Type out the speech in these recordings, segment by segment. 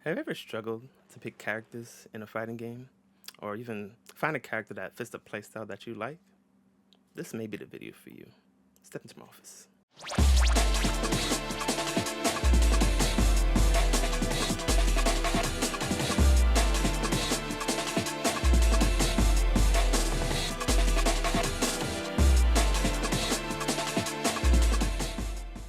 Have you ever struggled to pick characters in a fighting game? Or even find a character that fits the playstyle that you like? This may be the video for you. Step into my office.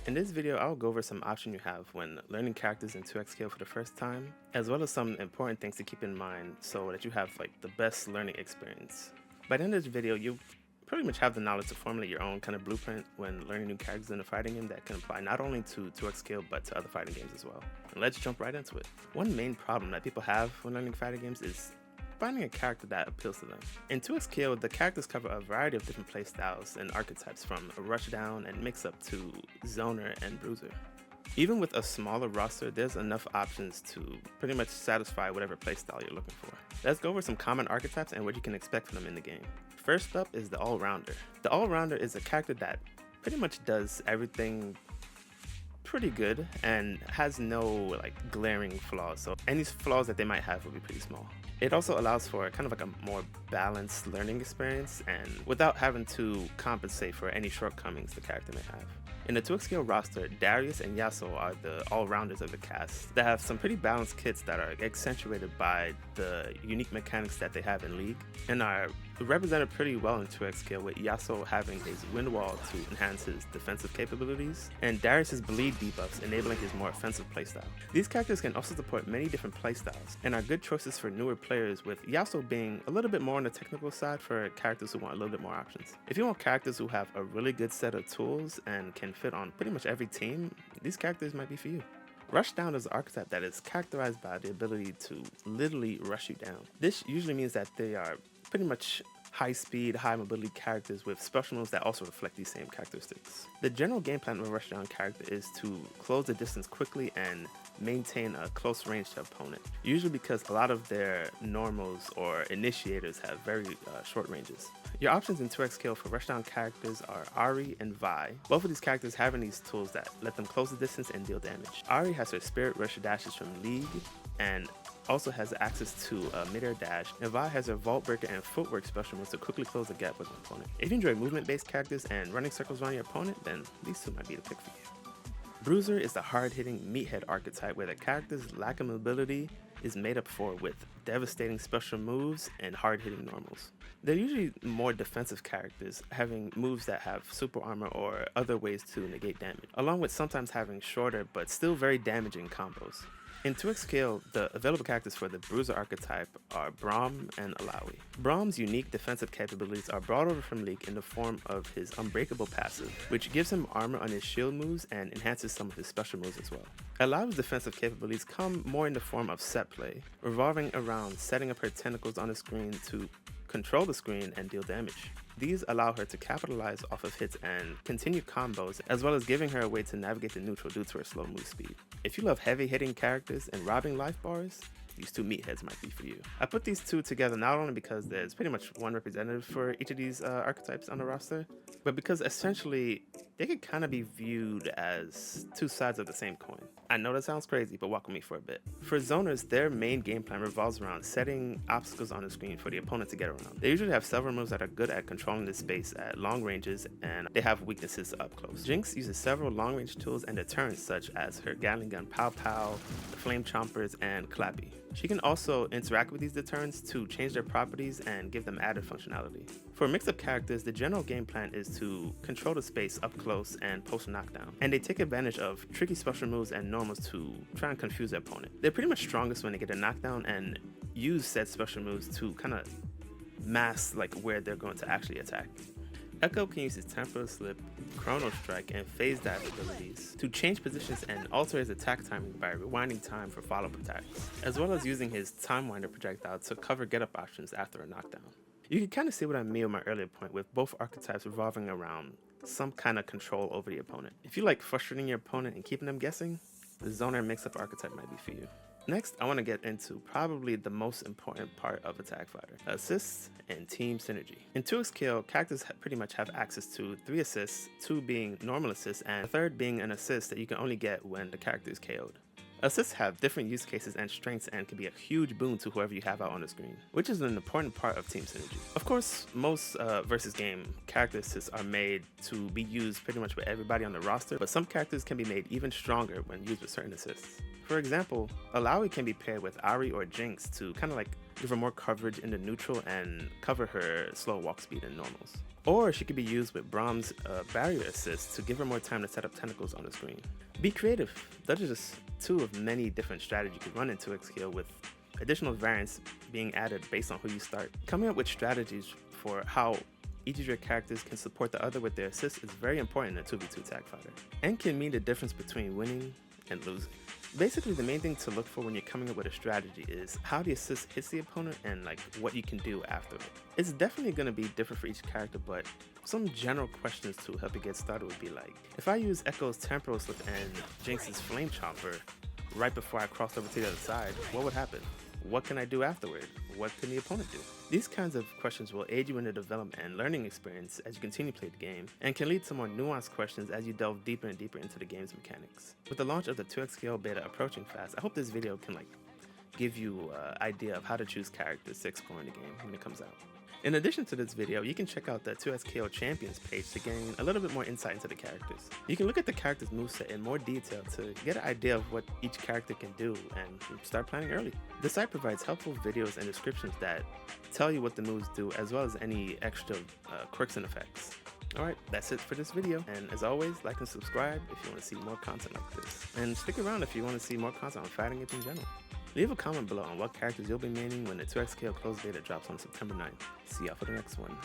In this video, I'll go over some options you have when learning characters in 2xKL for the first time, as well as some important things to keep in mind so that you have the best learning experience. By the end of this video, you pretty much have the knowledge to formulate your own kind of blueprint when learning new characters in a fighting game that can apply not only to 2xKL but to other fighting games as well. And let's jump right into it. One main problem that people have when learning fighting games is finding a character that appeals to them. In 2xKL, the characters cover a variety of different playstyles and archetypes from Rushdown and Mixup to Zoner and Bruiser. Even with a smaller roster, there's enough options to pretty much satisfy whatever playstyle you're looking for. Let's go over some common archetypes and what you can expect from them in the game. First up is the All-Rounder. The All-Rounder is a character that pretty much does everything pretty good and has no glaring flaws, so any flaws that they might have will be pretty small. It also allows for kind of a more balanced learning experience and without having to compensate for any shortcomings the character may have. In the 2xKL roster, Darius and Yasuo are the all-rounders of the cast that have some pretty balanced kits that are accentuated by the unique mechanics that they have in League and are represented pretty well in 2xKL, with Yasuo having his wind wall to enhance his defensive capabilities and Darius's bleed debuffs enabling his more offensive playstyle. These characters can also support many different playstyles and are good choices for newer players, with Yasuo being a little bit more on the technical side for characters who want a little bit more options. If you want characters who have a really good set of tools and can fit on pretty much every team, these characters might be for you. Rushdown is an archetype that is characterized by the ability to literally rush you down. This usually means that they are pretty much high speed, high mobility characters with special moves that also reflect these same characteristics. The general game plan of a Rushdown character is to close the distance quickly and maintain a close range to opponent, usually because a lot of their normals or initiators have very short ranges. Your options in 2xKL for Rushdown characters are Ahri and Vi. Both of these characters having these tools that let them close the distance and deal damage. Ahri has her Spirit Rush dashes from League and also has access to a mid-air dash, and Vi has her Vault Breaker and Footwork special moves to quickly close the gap with an opponent. If you enjoy movement-based characters and running circles around your opponent, then these two might be the pick for you. Bruiser is the hard-hitting meathead archetype where the character's lack of mobility is made up for with devastating special moves and hard-hitting normals. They're usually more defensive characters, having moves that have super armor or other ways to negate damage, along with sometimes having shorter but still very damaging combos. In 2xKL, the available characters for the Bruiser archetype are Braum and Alawi. Braum's unique defensive capabilities are brought over from League in the form of his Unbreakable passive, which gives him armor on his shield moves and enhances some of his special moves as well. Alawi's defensive capabilities come more in the form of set play, revolving around setting up her tentacles on the screen to control the screen and deal damage. These allow her to capitalize off of hits and continue combos, as well as giving her a way to navigate the neutral due to her slow move speed. If you love heavy hitting characters and robbing life bars, these two meatheads might be for you. I put these two together not only because there's pretty much one representative for each of these archetypes on the roster, but because essentially they could kind of be viewed as two sides of the same coin. I know that sounds crazy, but walk with me for a bit. For zoners, their main game plan revolves around setting obstacles on the screen for the opponent to get around. They usually have several moves that are good at controlling the space at long ranges, and they have weaknesses up close. Jinx uses several long range tools and deterrents such as her Gatling gun Pow Pow, the Flame Chompers, and Clappy. She can also interact with these deterrents to change their properties and give them added functionality. For mix-up characters, the general game plan is to control the space up close and post knockdown, and they take advantage of tricky special moves and normals to try and confuse their opponent. They're pretty much strongest when they get a knockdown and use said special moves to kind of mask where they're going to actually attack. Echo can use his Temporal Slip, Chrono Strike, and Phase Dive abilities to change positions and alter his attack timing by rewinding time for follow-up attacks, as well as using his Time Winder projectile to cover get-up options after a knockdown. You can kind of see what I mean with my earlier point, with both archetypes revolving around some kind of control over the opponent. If you like frustrating your opponent and keeping them guessing, the Zoner Mix-Up archetype might be for you. Next, I want to get into probably the most important part of Attack Fighter, assists and team synergy. In 2xKL, characters pretty much have access to 3 assists, 2 being normal assists, and a third being an assist that you can only get when the character is KO'd. Assists have different use cases and strengths and can be a huge boon to whoever you have out on the screen, which is an important part of team synergy. Of course, most versus game character assists are made to be used pretty much with everybody on the roster, but some characters can be made even stronger when used with certain assists. For example, Alawi can be paired with Ari or Jinx to kind of like give her more coverage in the neutral and cover her slow walk speed in normals. Or she could be used with Braum's barrier assist to give her more time to set up tentacles on the screen. Be creative. Those are just two of many different strategies you could run in 2xKL, with additional variants being added based on who you start. Coming up with strategies for how each of your characters can support the other with their assists is very important in a 2v2 tag fighter, and can mean the difference between winning and losing. Basically, the main thing to look for when you're coming up with a strategy is how the assist hits the opponent and like what you can do after it. It's definitely going to be different for each character, but some general questions to help you get started would be like, if I use Echo's Temporal Slip and Jinx's Flame Chomper right before I cross over to the other side, what would happen? What can I do afterward? What can the opponent do? These kinds of questions will aid you in the development and learning experience as you continue to play the game, and can lead to more nuanced questions as you delve deeper and deeper into the game's mechanics. With the launch of the 2xKL beta approaching fast, I hope this video can give you an idea of how to choose characters to explore in the game when it comes out. In addition to this video, you can check out the 2xKL Champions page to gain a little bit more insight into the characters. You can look at the character's moveset in more detail to get an idea of what each character can do and start planning early. The site provides helpful videos and descriptions that tell you what the moves do, as well as any extra quirks and effects. Alright, that's it for this video, and as always, like and subscribe if you want to see more content like this. And stick around if you want to see more content on fighting games in general. Leave a comment below on what characters you'll be maining when the 2xKL closed beta drops on September 9th. See y'all for the next one.